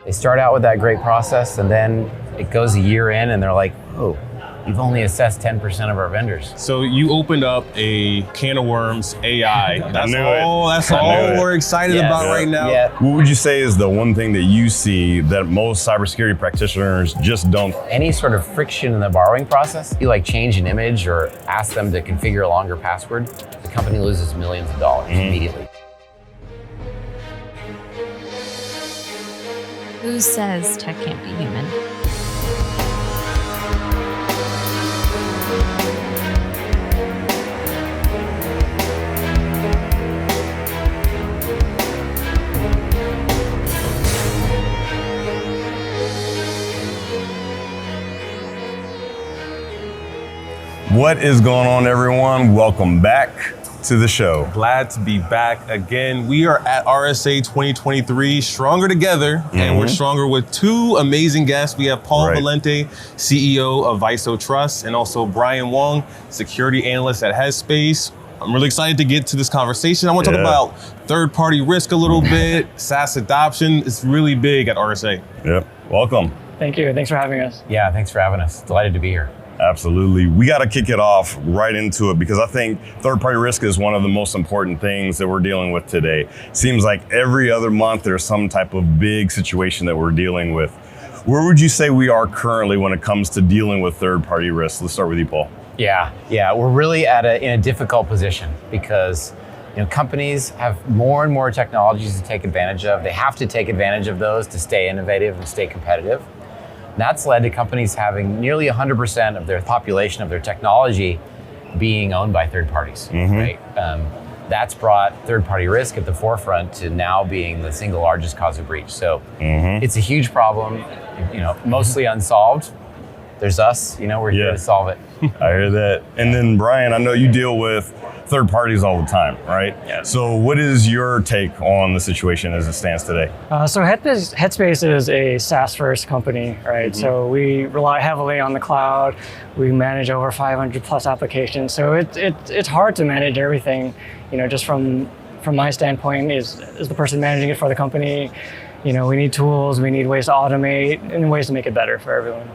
They start out with that great process, and then it goes a year in, and they're like, oh, we've only assessed 10% of our vendors. So you opened up a can of worms, AI. That's all we're excited about right now. Yeah. What would you say is the one thing that you see that most cybersecurity practitioners just don't? Any sort of friction in the borrowing process, you like change an image or ask them to configure a longer password, the company loses millions of dollars immediately. Who says tech can't be human? What is going on, everyone? Welcome back to the show. Glad to be back again. We are at RSA 2023, Stronger Together, and we're stronger with two amazing guests. We have Paul Valente, CEO of VISO Trust, and also Bryan Wong, security analyst at Headspace. I'm really excited to get to this conversation. I want to talk about third-party risk a little bit. SaaS adoption is really big at RSA. Yep. Welcome. Thank you. Thanks for having us. Yeah, thanks for having us. Delighted to be here. Absolutely. We got to kick it off right into it because I think third-party risk is one of the most important things that we're dealing with today. Seems like every other month there's some type of big situation that we're dealing with. Where would you say we are currently when it comes to dealing with third-party risk? Let's start with you, Paul. Yeah, we're really in a difficult position because companies have more and more technologies to take advantage of. They have to take advantage of those to stay innovative and stay competitive. And that's led to companies having nearly 100% of their population of their technology being owned by third parties, right? That's brought third-party risk at the forefront to now being the single largest cause of breach. So it's a huge problem, mostly unsolved. There's us, we're here to solve it. I hear that. And then Bryan, I know you deal with third parties all the time, right? Yeah. So what is your take on the situation as it stands today? So Headspace is a SaaS first company, right? So we rely heavily on the cloud. We manage over 500 plus applications. So it's hard to manage everything, just from my standpoint is the person managing it for the company. We need tools, we need ways to automate and ways to make it better for everyone.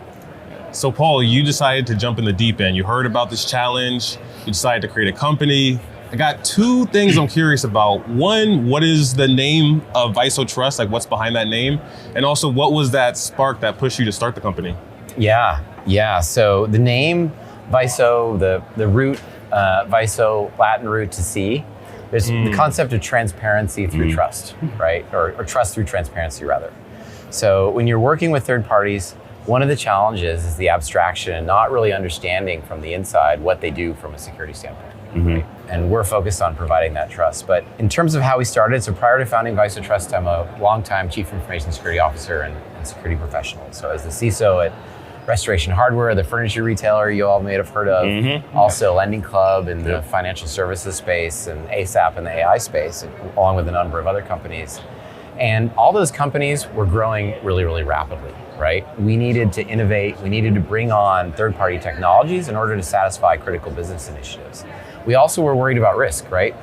So Paul, you decided to jump in the deep end. You heard about this challenge. You decided to create a company. I got two things I'm curious about. One, what is the name of VISO Trust? Like what's behind that name? And also what was that spark that pushed you to start the company? Yeah. So the name VISO, the root, VISO, Latin root to see, there's the concept of transparency through trust, right? Or trust through transparency rather. So when you're working with third parties, one of the challenges is the abstraction and not really understanding from the inside what they do from a security standpoint. Right? And we're focused on providing that trust. But in terms of how we started, so prior to founding VISO Trust, I'm a longtime Chief Information Security Officer and security professional. So as the CISO at Restoration Hardware, the furniture retailer you all may have heard of, also Lending Club in the financial services space and ASAP in the AI space, along with a number of other companies. And all those companies were growing really, really rapidly, right? We needed to innovate. We needed to bring on third-party technologies in order to satisfy critical business initiatives. We also were worried about risk, right?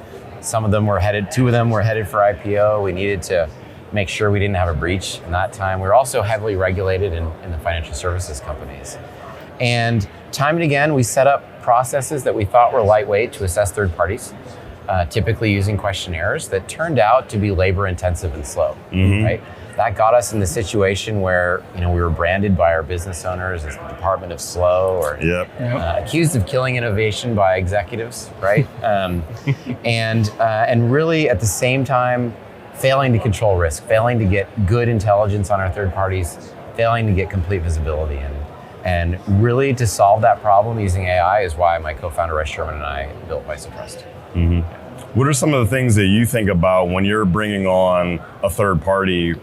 Two of them were headed for IPO. We needed to make sure we didn't have a breach in that time. We were also heavily regulated in the financial services companies. And time and again, we set up processes that we thought were lightweight to assess third parties. Typically using questionnaires that turned out to be labor intensive and slow, right? That got us in the situation where we were branded by our business owners as the Department of Slow or accused of killing innovation by executives, right? And really at the same time, failing to control risk, failing to get good intelligence on our third parties, failing to get complete visibility. And really to solve that problem using AI is why my co-founder, Russ Sherman, and I built VISO Trust. What are some of the things that you think about when you're bringing on a third party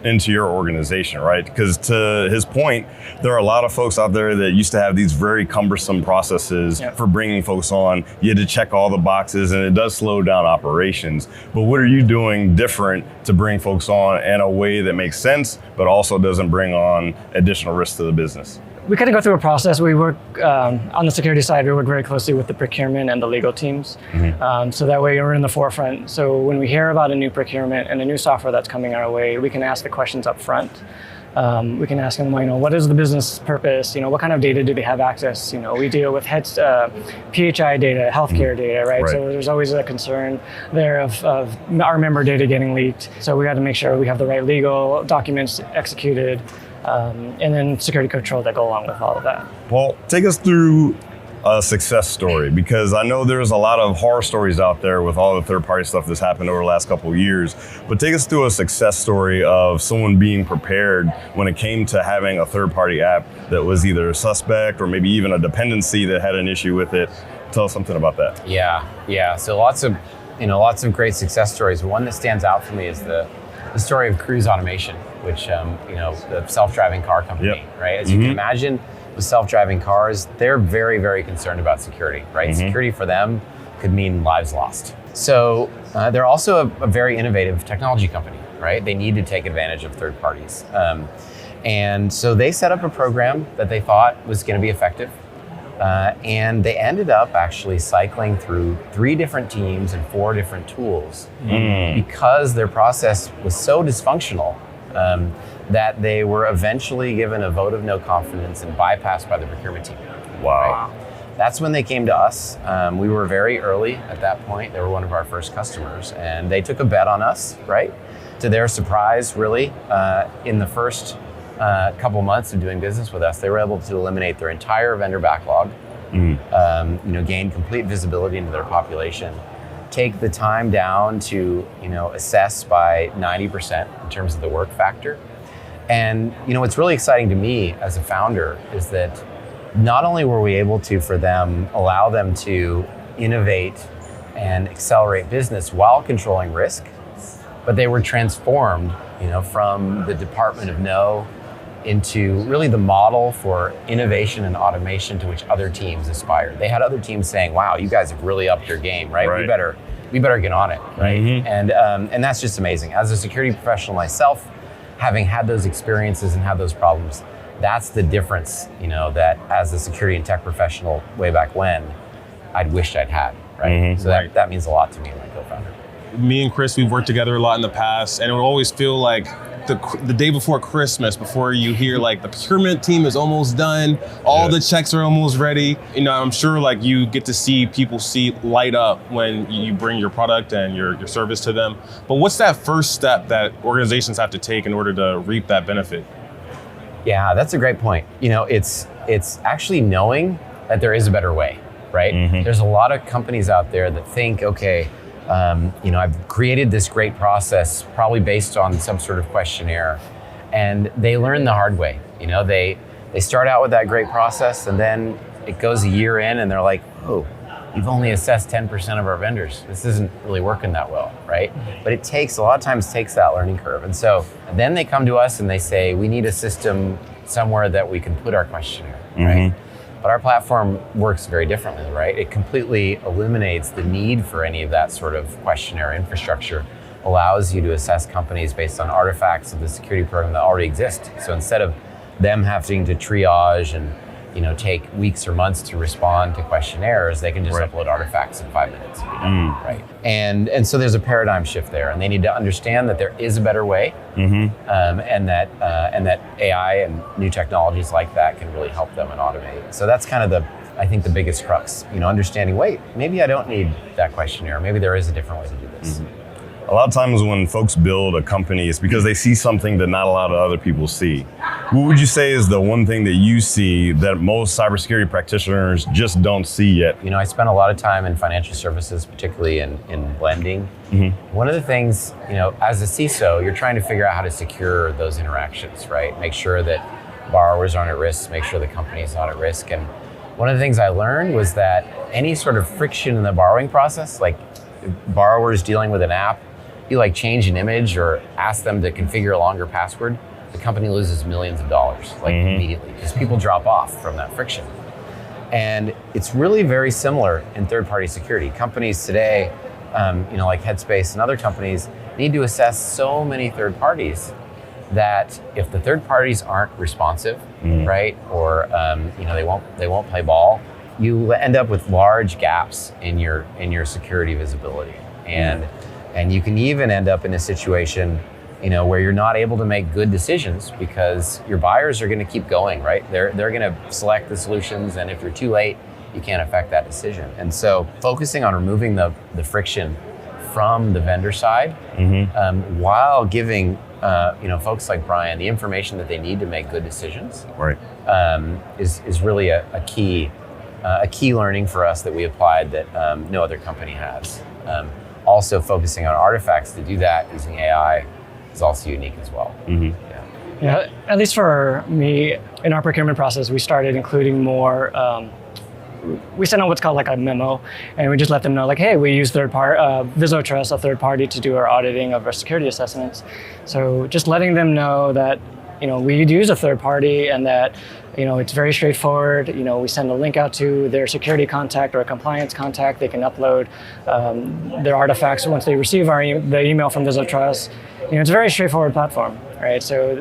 into your organization, right? Because to his point, there are a lot of folks out there that used to have these very cumbersome processes for bringing folks on. You had to check all the boxes and it does slow down operations. But what are you doing different to bring folks on in a way that makes sense, but also doesn't bring on additional risk to the business? we kind of go through a process. We work on the security side. We work very closely with the procurement and the legal teams, so that way we're in the forefront. So when we hear about a new procurement and a new software that's coming our way, we can ask the questions up front. We can ask them, what is the business purpose? What kind of data do they have access? We deal with PHI data, healthcare data, right? So there's always a concern there of our member data getting leaked. So we got to make sure we have the right legal documents executed, and then security control that go along with all of that. Paul, take us through a success story, because I know there's a lot of horror stories out there with all the third-party stuff that's happened over the last couple of years, but take us through a success story of someone being prepared when it came to having a third-party app that was either a suspect or maybe even a dependency that had an issue with it. Tell us something about that. Yeah. So lots of great success stories. One that stands out for me is the story of Cruise Automation, which the self-driving car company, right? As you can imagine, with self-driving cars, they're very, very concerned about security, right? Security for them could mean lives lost. So they're also a very innovative technology company, right? They need to take advantage of third parties. And so they set up a program that they thought was going to be effective. And they ended up actually cycling through 3 different teams and 4 different tools because their process was so dysfunctional that they were eventually given a vote of no confidence and bypassed by the procurement team. Wow. Right? That's when they came to us. We were very early at that point. They were one of our first customers, and they took a bet on us, right? To their surprise, really, in the first couple months of doing business with us, they were able to eliminate their entire vendor backlog, gain complete visibility into their population, take the time down to assess by 90% in terms of the work factor. And what's really exciting to me as a founder is that not only were we able to, for them, allow them to innovate and accelerate business while controlling risk, but they were transformed, from the department of no into really the model for innovation and automation to which other teams aspire. They had other teams saying, "Wow, you guys have really upped your game, right? We better get on it, right?" And that's just amazing. As a security professional myself, having had those experiences and had those problems, that's the difference, that as a security and tech professional way back when, I'd wished I'd had, right? So that means a lot to me, my co-founder. Me and Chris, we've worked together a lot in the past, and it would always feel like the day before Christmas, before you hear the procurement team is almost done, all the checks are almost ready. I'm sure you get to see people light up when you bring your product and your service to them. But what's that first step that organizations have to take in order to reap that benefit? Yeah, that's a great point. It's actually knowing that there is a better way, right? There's a lot of companies out there that think, okay, I've created this great process probably based on some sort of questionnaire, and they learn the hard way. They start out with that great process, and then it goes a year in and they're like, "Oh, you've only assessed 10% of our vendors. This isn't really working that well," right? But a lot of times takes that learning curve. And so then they come to us and they say, "We need a system somewhere that we can put our questionnaire," right? But our platform works very differently, right? It completely eliminates the need for any of that sort of questionnaire infrastructure, allows you to assess companies based on artifacts of the security program that already exist. So instead of them having to triage and take weeks or months to respond to questionnaires, they can just upload artifacts in 5 minutes, right? And so there's a paradigm shift there, and they need to understand that there is a better way, and that AI and new technologies like that can really help them and automate. So that's kind of I think the biggest crux, understanding, wait, maybe I don't need that questionnaire. Maybe there is a different way to do this. A lot of times when folks build a company, it's because they see something that not a lot of other people see. What would you say is the one thing that you see that most cybersecurity practitioners just don't see yet? I spent a lot of time in financial services, particularly in lending. One of the things, as a CISO, you're trying to figure out how to secure those interactions, right? Make sure that borrowers aren't at risk, make sure the company's not at risk. And one of the things I learned was that any sort of friction in the borrowing process, like borrowers dealing with an app, you change an image or ask them to configure a longer password, the company loses millions of dollars immediately because people drop off from that friction. And it's really very similar in third-party security. Companies today, like Headspace and other companies, need to assess so many third parties that if the third parties aren't responsive, right, or they won't play ball, you end up with large gaps in your security visibility, and you can even end up in a situation, where you're not able to make good decisions because your buyers are going to keep going, right? They're going to select the solutions, and if you're too late, you can't affect that decision. And so, focusing on removing the friction from the vendor side, while giving folks like Bryan the information that they need to make good decisions, Right. Is really a key learning for us that we applied that no other company has. Also, focusing on artifacts to do that using AI is also unique as well. Yeah, at least for me, in our procurement process, we started including more. We sent out what's called like a memo, and we just let them know, like, hey, we use VISO Trust, a third party, to do our auditing of our security assessments. So just letting them know that we use a third party, and that it's very straightforward. We send a link out to their security contact or a compliance contact. They can upload their artifacts once they receive the email from VISO Trust. It's a very straightforward platform, right? So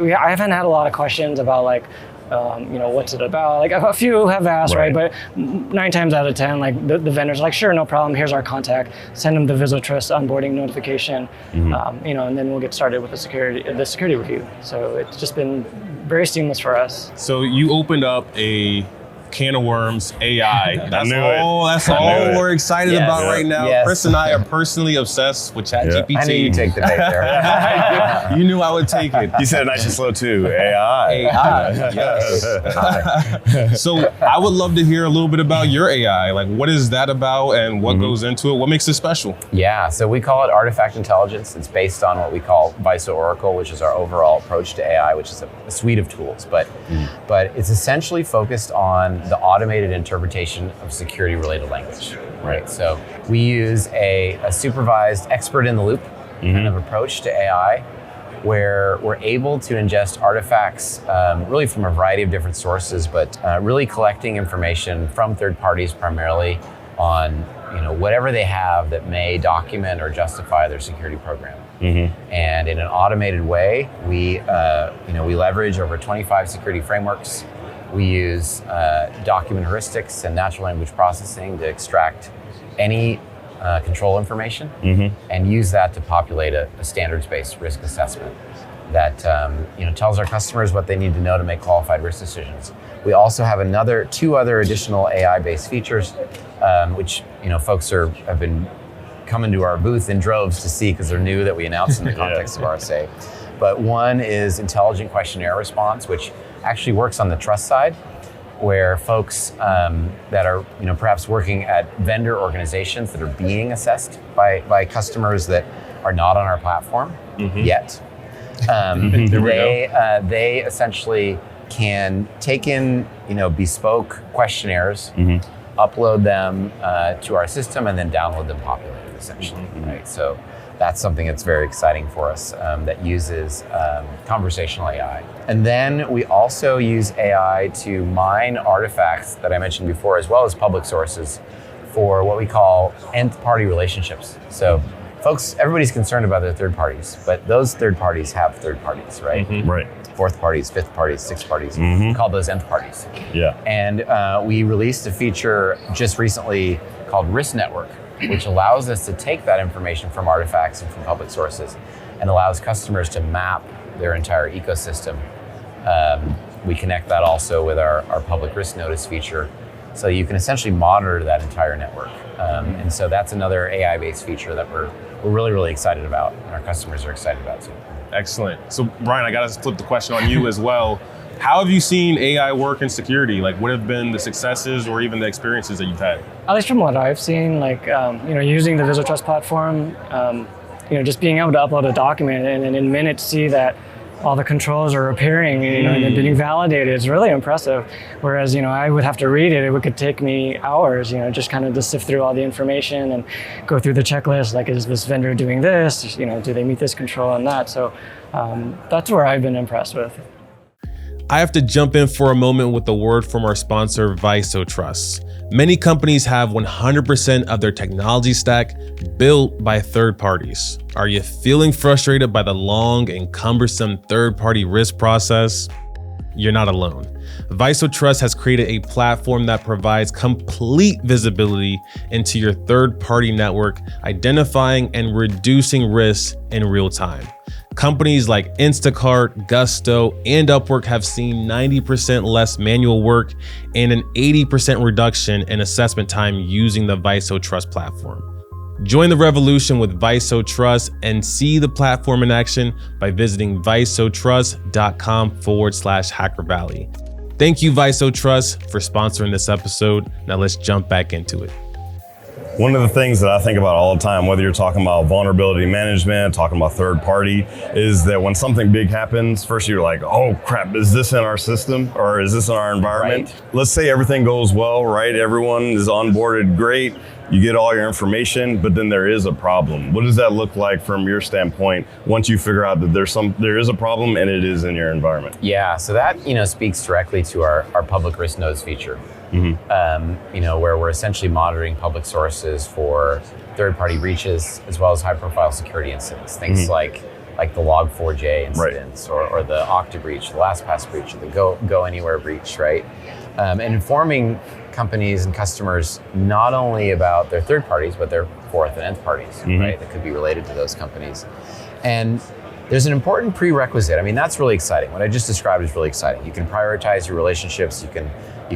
I haven't had a lot of questions about like, what's it about? Like a few have asked, right? But 9 times out of 10, like the vendors are like, sure, no problem. Here's our contact. Send them the VISO Trust onboarding notification, and then we'll get started with the security review. So it's just been very seamless for us. So you opened up a can of worms, AI. That's all we're excited about right now. Yes. Chris and I are personally obsessed with ChatGPT. I knew you'd take the bait there. You knew I would take it. You said it nice and slow too. AI. Yes. So I would love to hear a little bit about your AI. Like, what is that about, and what goes into it? What makes it special? Yeah, so we call it artifact intelligence. It's based on what we call VISO Oracle, which is our overall approach to AI, which is a suite of tools. But it's essentially focused on the automated interpretation of security-related language, right? So we use a supervised, expert-in-the-loop kind of approach to AI, where we're able to ingest artifacts really from a variety of different sources, but really collecting information from third parties primarily on whatever they have that may document or justify their security program. And in an automated way, we leverage over 25 security frameworks. We use document heuristics and natural language processing to extract any control information and use that to populate a standards-based risk assessment that tells our customers what they need to know to make qualified risk decisions. We also have two other additional AI-based features, which folks have been coming to our booth in droves to see because they're new, that we announced in the context of RSA. But one is intelligent questionnaire response, which actually works on the trust side, where folks that are perhaps working at vendor organizations that are being assessed by customers that are not on our platform yet. They essentially can take in bespoke questionnaires, upload them to our system, and then download them populated, essentially. Right. So that's something that's very exciting for us, that uses conversational AI. And then we also use AI to mine artifacts that I mentioned before, as well as public sources, for what we call nth party relationships. So everybody's concerned about their third parties, but those third parties have third parties, right? Right. Fourth parties, fifth parties, sixth parties. We call those nth parties. Yeah. And we released a feature just recently called Risk Network, which allows us to take that information from artifacts and from public sources and allows customers to map their entire ecosystem. We connect that also with our public risk notice feature, so you can essentially monitor that entire network. And so that's another AI-based feature that we're really, really excited about, and our customers are excited about too. Excellent. So Bryan, I got to flip the question on you as well. How have you seen AI work in security? Like, what have been the successes or even the experiences that you've had? At least from what I've seen, like using the VISO Trust platform, just being able to upload a document and in minutes see that all the controls are appearing, and being validated is really impressive. Whereas, I would have to read it. It could take me hours, just kind of to sift through all the information and go through the checklist. Like, is this vendor doing this? Do they meet this control and that? So that's where I've been impressed with. I have to jump in for a moment with a word from our sponsor, VISO Trust. Many companies have 100% of their technology stack built by third parties. Are you feeling frustrated by the long and cumbersome third-party risk process? You're not alone. VISO Trust has created a platform that provides complete visibility into your third-party network, identifying and reducing risks in real time. Companies like Instacart, Gusto, and Upwork have seen 90% less manual work and an 80% reduction in assessment time using the VISO Trust platform. Join the revolution with VISO Trust and see the platform in action by visiting visotrust.com/Hacker Valley. Thank you, VISO Trust, for sponsoring this episode. Now let's jump back into it. One of the things that I think about all the time, whether you're talking about vulnerability management, talking about third party, is that when something big happens, first you're like, oh crap, is this in our system or is this in our environment? Right. Let's say everything goes well, right? Everyone is onboarded great. You get all your information, but then there is a problem. What does that look like from your standpoint once you figure out that there is a problem and it is in your environment? Yeah, so that speaks directly to our public risk nodes feature. Where we're essentially monitoring public sources for third-party breaches as well as high-profile security incidents. Things like the Log4j incidents, right, or the Okta breach, the LastPass breach, or the Go Anywhere breach, right? And informing companies and customers not only about their third parties, but their fourth and nth parties, right? That could be related to those companies. And there's an important prerequisite. I mean, that's really exciting. What I just described is really exciting. You can prioritize your relationships. You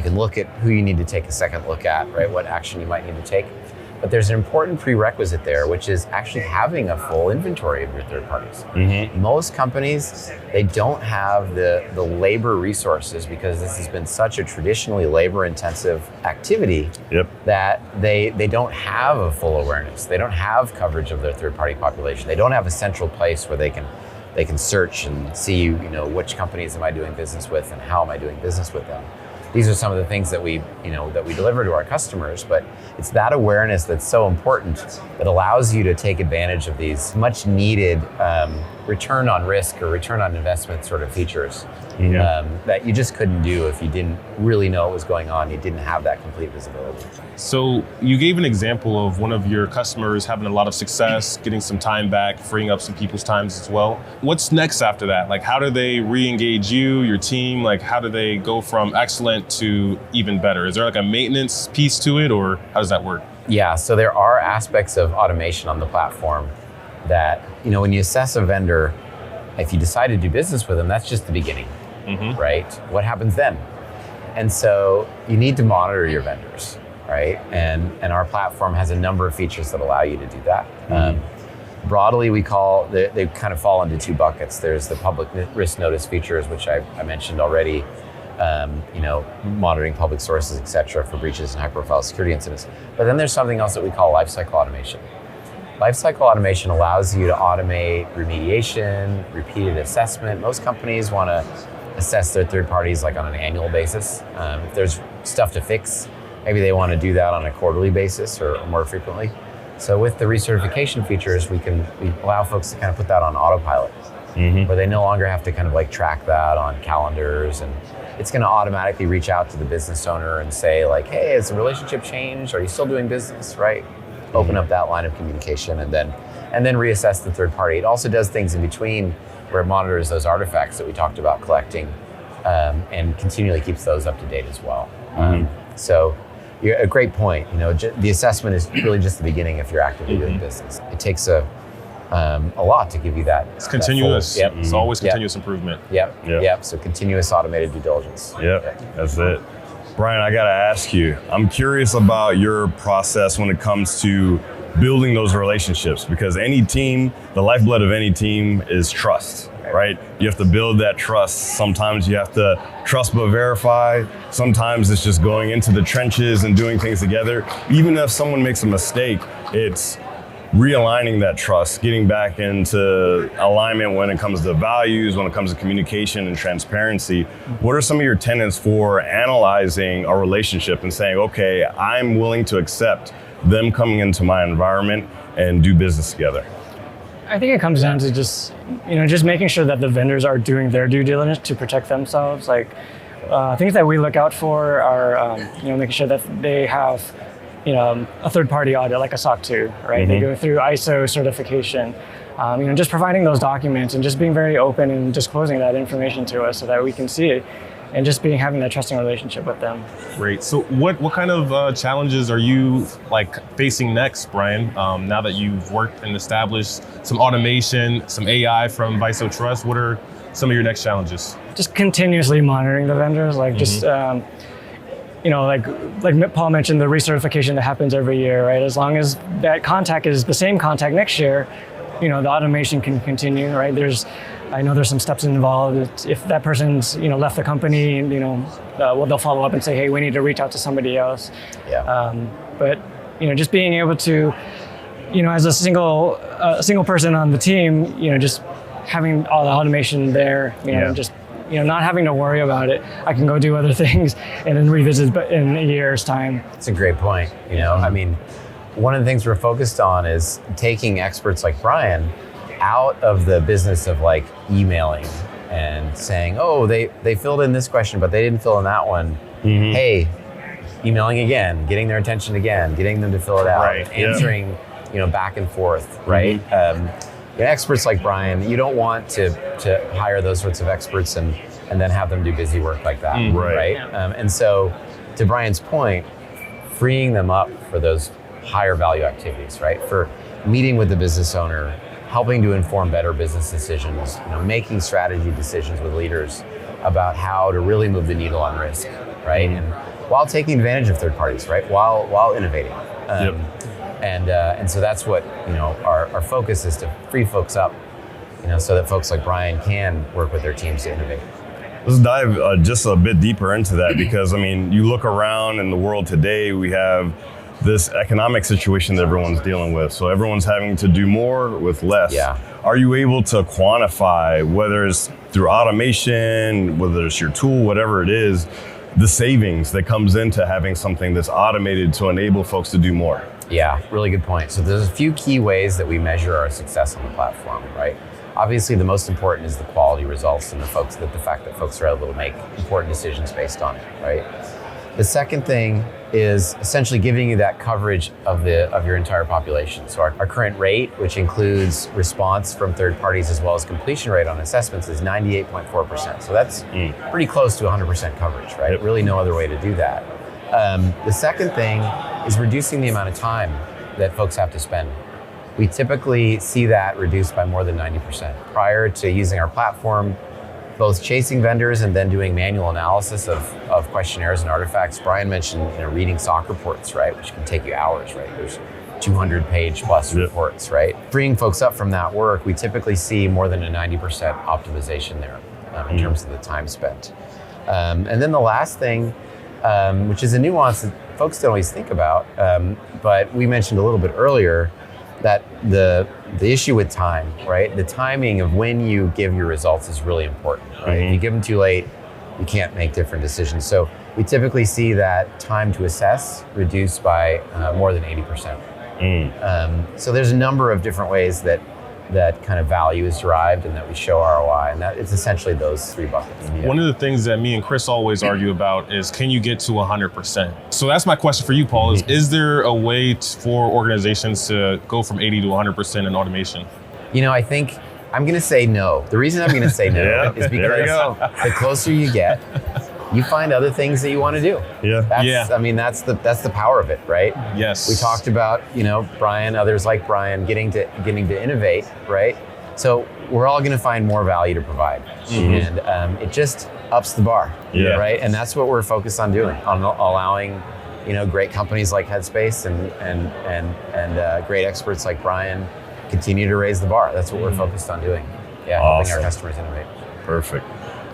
can look at who you need to take a second look at, right? What action you might need to take. But there's an important prerequisite there, which is actually having a full inventory of your third parties. Most companies, they don't have the labor resources because this has been such a traditionally labor-intensive activity that they don't have a full awareness. They don't have coverage of their third-party population. They don't have a central place where they can search and see, which companies am I doing business with and how am I doing business with them. These are some of the things that we deliver to our customers, but it's that awareness that's so important that allows you to take advantage of these much needed return on risk or return on investment sort of features that you just couldn't do if you didn't really know what was going on. You didn't have that complete visibility. So you gave an example of one of your customers having a lot of success, getting some time back, freeing up some people's times as well. What's next after that? Like, how do they re-engage you, your team? Like, how do they go from excellent to even better? Is there like a maintenance piece to it, or how does that work? Yeah, so there are aspects of automation on the platform that, when you assess a vendor, if you decide to do business with them, that's just the beginning, right? What happens then? And so you need to monitor your vendors, right? And our platform has a number of features that allow you to do that. Broadly, they kind of fall into two buckets. There's the public risk notice features, which I mentioned already, monitoring public sources, et cetera, for breaches and high-profile security incidents. But then there's something else that we call lifecycle automation. Lifecycle automation allows you to automate remediation, repeated assessment. Most companies want to assess their third parties like on an annual basis. If there's stuff to fix, maybe they want to do that on a quarterly basis or more frequently. So with the recertification features, we allow folks to kind of put that on autopilot, where they no longer have to kind of like track that on calendars, and it's going to automatically reach out to the business owner and say like, hey, has the relationship changed? Are you still doing business, right? Open up that line of communication and then reassess the third party. It also does things in between where it monitors those artifacts that we talked about collecting and continually keeps those up to date as well. So you're a great point. The assessment is really just the beginning if you're actively doing business. It takes a lot to give you that. It's continuous. That It's always continuous improvement. So continuous automated due diligence. That's it. Bryan, I gotta ask you, I'm curious about your process when it comes to building those relationships, because any team, the lifeblood of any team is trust, right? You have to build that trust. Sometimes you have to trust but verify. Sometimes it's just going into the trenches and doing things together. Even if someone makes a mistake, it's realigning that trust, getting back into alignment when it comes to values, when it comes to communication and transparency. What are some of your tenets for analyzing a relationship and saying, okay, I'm willing to accept them coming into my environment and do business together? I think it comes down to just making sure that the vendors are doing their due diligence to protect themselves. Like things that we look out for are making sure that they have a third-party audit like a SOC 2, right? They go through ISO certification. Just providing those documents and just being very open and disclosing that information to us so that we can see it, and just having that trusting relationship with them. Great. So what kind of challenges are you facing next, Bryan? Now that you've worked and established some automation, some AI from VISO Trust, what are some of your next challenges? Just continuously monitoring the vendors, like Paul mentioned, the recertification that happens every year, right? As long as that contact is the same contact next year, the automation can continue, right? I know there's some steps involved. If that person's, left the company, they'll follow up and say, hey, we need to reach out to somebody else. Yeah. But just being able to, as a single person on the team, just having all the automation there, just not having to worry about it. I can go do other things and then revisit in a year's time. It's a great point. I mean, one of the things we're focused on is taking experts like Bryan out of the business of emailing and saying, oh, they filled in this question, but they didn't fill in that one. Hey, emailing again, getting their attention again, getting them to fill it out, answering, back and forth, right? Experts like Bryan, you don't want to hire those sorts of experts and then have them do busy work like that, right? And so, to Bryan's point, freeing them up for those higher value activities, right? For meeting with the business owner, helping to inform better business decisions, making strategy decisions with leaders about how to really move the needle on risk, right? And while taking advantage of third parties, right? While innovating. And so that's what our focus is, to free folks up, so that folks like Bryan can work with their teams to innovate. Let's dive just a bit deeper into that, because you look around in the world today, we have this economic situation that everyone's dealing with. So everyone's having to do more with less. Yeah. Are you able to quantify, whether it's through automation, whether it's your tool, whatever it is, the savings that comes into having something that's automated to enable folks to do more? Yeah, really good point. So there's a few key ways that we measure our success on the platform, right? Obviously, the most important is the quality results and the fact that folks are able to make important decisions based on it, right? The second thing is essentially giving you that coverage of your entire population. So our current rate, which includes response from third parties as well as completion rate on assessments, is 98.4%. So that's pretty close to 100% coverage, right? Really no other way to do that. The second thing is reducing the amount of time that folks have to spend. We typically see that reduced by more than 90%. Prior to using our platform, both chasing vendors and then doing manual analysis of questionnaires and artifacts. Bryan mentioned reading SOC reports, right, which can take you hours, right? There's 200-page plus reports, right? Freeing folks up from that work, we typically see more than a 90% optimization there in terms of the time spent. And then the last thing, which is a nuance that folks don't always think about, but we mentioned a little bit earlier, that the issue with time, right? The timing of when you give your results is really important, right? If you give them too late, you can't make different decisions. So we typically see that time to assess reduced by more than 80%. So there's a number of different ways that kind of value is derived and that we show ROI, and that it's essentially those three buckets. One of the things that me and Chris always argue about is, can you get to 100%? So that's my question for you, Paul, is there a way for organizations to go from 80 to 100% in automation? I think I'm going to say no. The reason I'm going to say no is because the closer you get, you find other things that you want to do. I mean, that's the power of it, right? Yes. We talked about, Bryan, others like Bryan, getting to innovate, right? So we're all going to find more value to provide, and it just ups the bar, right? And that's what we're focused on doing, on allowing, great companies like Headspace and great experts like Bryan continue to raise the bar. That's what we're focused on doing. Helping our customers innovate. Perfect.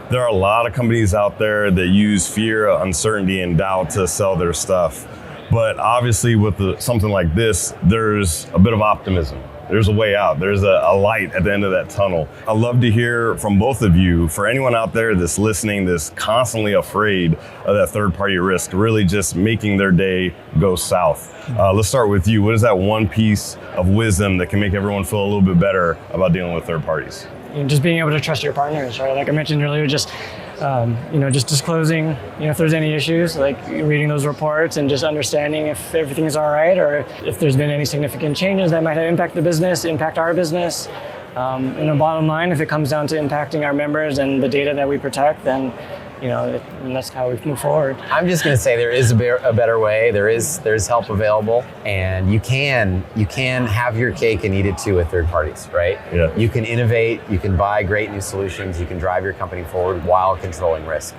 There are a lot of companies out there that use fear, uncertainty, and doubt to sell their stuff. But obviously with something like this, there's a bit of optimism. there's a way out. There's a light at the end of that tunnel. I'd love to hear from both of you. For anyone out there that's listening, that's constantly afraid of that third-party risk, really just making their day go south. Let's start with you. What is that one piece of wisdom that can make everyone feel a little bit better about dealing with third parties? Just being able to trust your partners, right? Like I mentioned earlier, just just disclosing, if there's any issues, like reading those reports and just understanding if everything's all right, or if there's been any significant changes that might impact the business, impact our business. And the bottom line, if it comes down to impacting our members and the data that we protect, then and that's how we move forward. I'm just going to say there is a better way. There's help available, and you can have your cake and eat it too with third parties, right? Yeah. You can innovate. You can buy great new solutions. You can drive your company forward while controlling risk,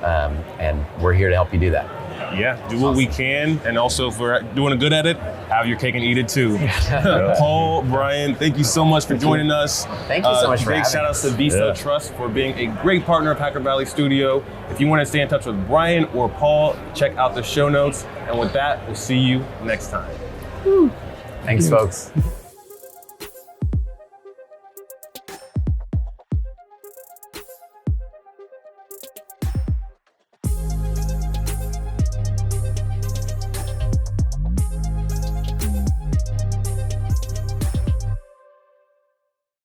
and we're here to help you do that. Yeah, do what we can, and also if we're doing good at it, have your cake and eat it too. Paul, Bryan, thank you so much for joining us. Thank you so much for having us. Big shout outs to VISTO Trust for being a great partner of Hacker Valley Studio. If you want to stay in touch with Bryan or Paul, check out the show notes. And with that, we'll see you next time. Thanks, folks.